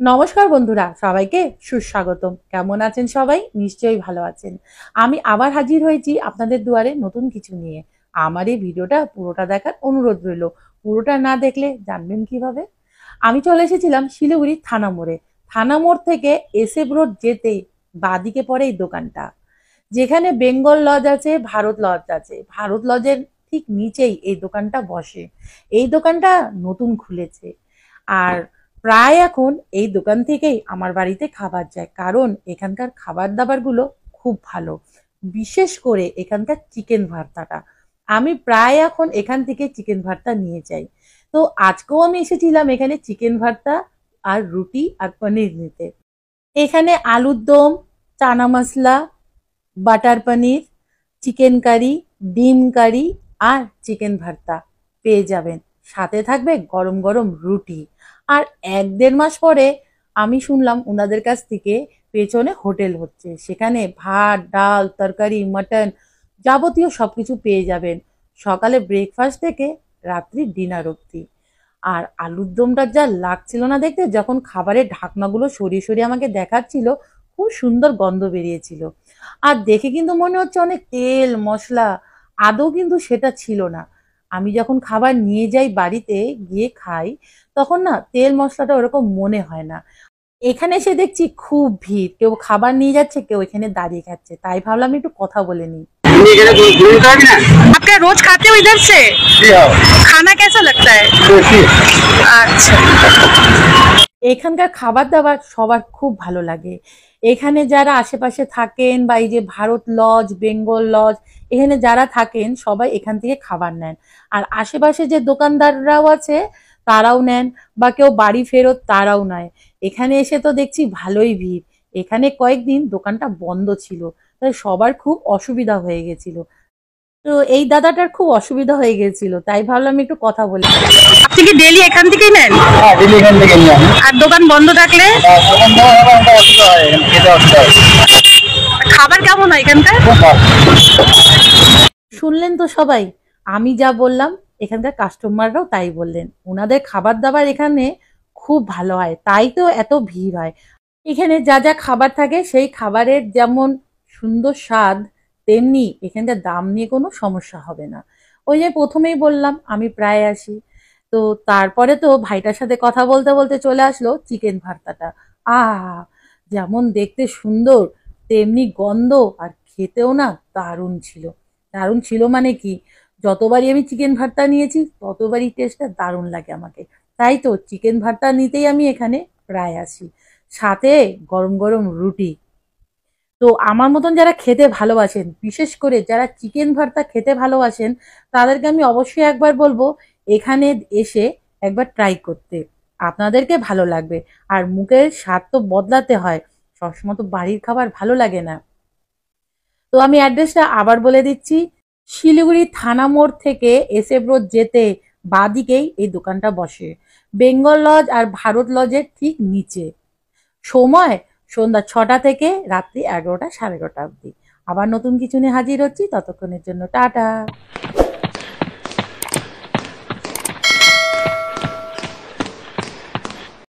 নমস্কার বন্ধুরা, সবাইকে সুস্বাগতম। কেমন আছেন সবাই? নিশ্চয়ই ভালো আছেন। আমি আবার হাজির হয়েছি আপনাদের দুয়ারে নতুন কিছু নিয়ে। আমার এই ভিডিওটা পুরোটা দেখার অনুরোধ রইল। পুরোটা না দেখলে জানবেন কিভাবে? আমি চলে এসেছিলাম শিলিগুড়ি থানা মোড়ে। থানা মোড় থেকে এসএফ রোড যেতে বাঁদিকে পড়ে এই দোকানটা, যেখানে বেঙ্গল লজ আছে, ভারত লজ আছে। ভারত লজের ঠিক নিচেই এই দোকানটা বসে। এই দোকানটা নতুন খুলেছে, আর প্রায় এখন এই দোকান থেকেই আমার বাড়িতে খাবার যায়, কারণ এখানকার খাবার দাবারগুলো খুব ভালো। বিশেষ করে এখানকার চিকেন ভর্তাটা, আমি প্রায় এখন এখান থেকে চিকেন ভর্তা নিয়ে যাই। তো আজকেও আমি এসেছিলাম এখানে চিকেন ভর্তা আর রুটি আর পনির নিতে। এখানে আলুর দম, চানা মশলা, বাটার পনির, চিকেন কারি, ডিম কারি আর চিকেন ভর্তা পেয়ে যাবেন। সাথে থাকবে গরম গরম রুটি। আর 1-1.5 মাস পরে আমি শুনলাম ওনাদের কাছ থেকে পেছনে হোটেল হচ্ছে, সেখানে ভাত, ডাল, তরকারি, মাটন যাবতীয় সবকিছু পেয়ে যাবেন, সকালে ব্রেকফাস্ট থেকে রাত্রি ডিনার অবধি। আর আলুর দমটা যা লাগছিল না দেখতে, যখন খাবারের ঢাকনাগুলো সরিয়ে সরিয়ে আমাকে দেখাচ্ছিল, খুব সুন্দর গন্ধ বেরিয়েছিল। আর দেখে কিন্তু মনে হচ্ছে অনেক তেল মশলা, আদৌ কিন্তু সেটা ছিল না। আমি যখন খাবার নিয়ে যাই বাড়িতে গিয়ে খাই, তখন না তেল মশলাটা ওরকম মনে হয় না। এখানে এসে দেখছি খুব ভিড়, কেউ খাবার নিয়ে যাচ্ছে, কেউ এখানে দাঁড়িয়ে খাচ্ছে। তাই ভাবলাম একটু কথা বলে নিই। आपका रोज खाते हो इधर से? खाना कैसा लगता है? अच्छा। এখানকার খাবার দাবার সবার খুব ভালো লাগে। এখানে যারা আশেপাশে থাকেন বা এই যে ভারত লজ, বেঙ্গল লজ, এখানে যারা থাকেন সবাই এখান থেকে খাবার নেন। আর আশেপাশে যে দোকানদাররাও আছে তারাও নেন, বা কেউ বাড়ি ফেরত তারাও নেয়। এখানে এসে তো দেখছি ভালোই ভিড়। এখানে কয়েকদিন দোকানটা বন্ধ ছিল, তাই সবার খুব অসুবিধা হয়ে গেছিল। তো এই দাদাটার খুব অসুবিধা হয়ে গেছিল, তাই ভাবলাম একটু কথা বলি। আপনি কি ডেলি এখান থেকেই নেন? হ্যাঁ, ডেলি এখান থেকে নিয়ে আসি। আর দোকান বন্ধ থাকলে? তখন তো আমার একটা অসুবিধা হয়, এখানে খেতে অসুবিধা হয়। খাবার কেমন হয় এখানকার? খুব ভালো। শুনলেন তো সবাই, আমি যা বললাম এখানকার কাস্টমাররাও তাই বললেন। ওনাদের খাবার দাবার এখানে খুব ভালো হয়, তাই তো এত ভিড় হয়। এখানে যা যা খাবার থাকে সেই খাবারের যেমন সুন্দর স্বাদ, তেমনি এখানকার দাম নিয়ে কোনো সমস্যা হবে না। ওই যে প্রথমেই বললাম আমি প্রায় আসি। তো তারপরে তো ভাইটার সাথে কথা বলতে বলতে চলে আসলো চিকেন ভর্তাটা। আহ, যেমন দেখতে সুন্দর তেমনি গন্ধ, আর খেতেও না দারুণ ছিল। দারুণ ছিল মানে কি, যতবারই আমি চিকেন ভর্তা নিয়েছি ততবারই টেস্টটা দারুণ লাগে আমাকে। তাই তো চিকেন ভর্তা নিতেই আমি এখানে প্রায় আসি। সাথে গরম গরম রুটি। তো আমার মতন যারা খেতে ভালোবাসেন, বিশেষ করে যারা চিকেন ভর্তা খেতে ভালোবাসেন, তাদেরকে আমি অবশ্যই একবার বলবো এখানে এসে একবার ট্রাই করতে। আপনাদেরকে ভালো লাগবে। আর মুখের স্বাদ তো বদলাতে হয়, সবসময় তো বাড়ির খাবার ভালো লাগে না। তো আমি অ্যাড্রেসটা আবার বলে দিচ্ছি। শিলিগুড়ি থানা মোড় থেকে এসএফ রোড যেতে বাঁদিকেই এই দোকানটা বসে, বেঙ্গল লজ আর ভারত লজের ঠিক নিচে। সময় সন্ধ্যা 6টা থেকে রাত্রি 11টা, 11:30 অবধি। আবার নতুন কিছু নিয়ে হাজির হচ্ছি, ততক্ষণের জন্য টাটা।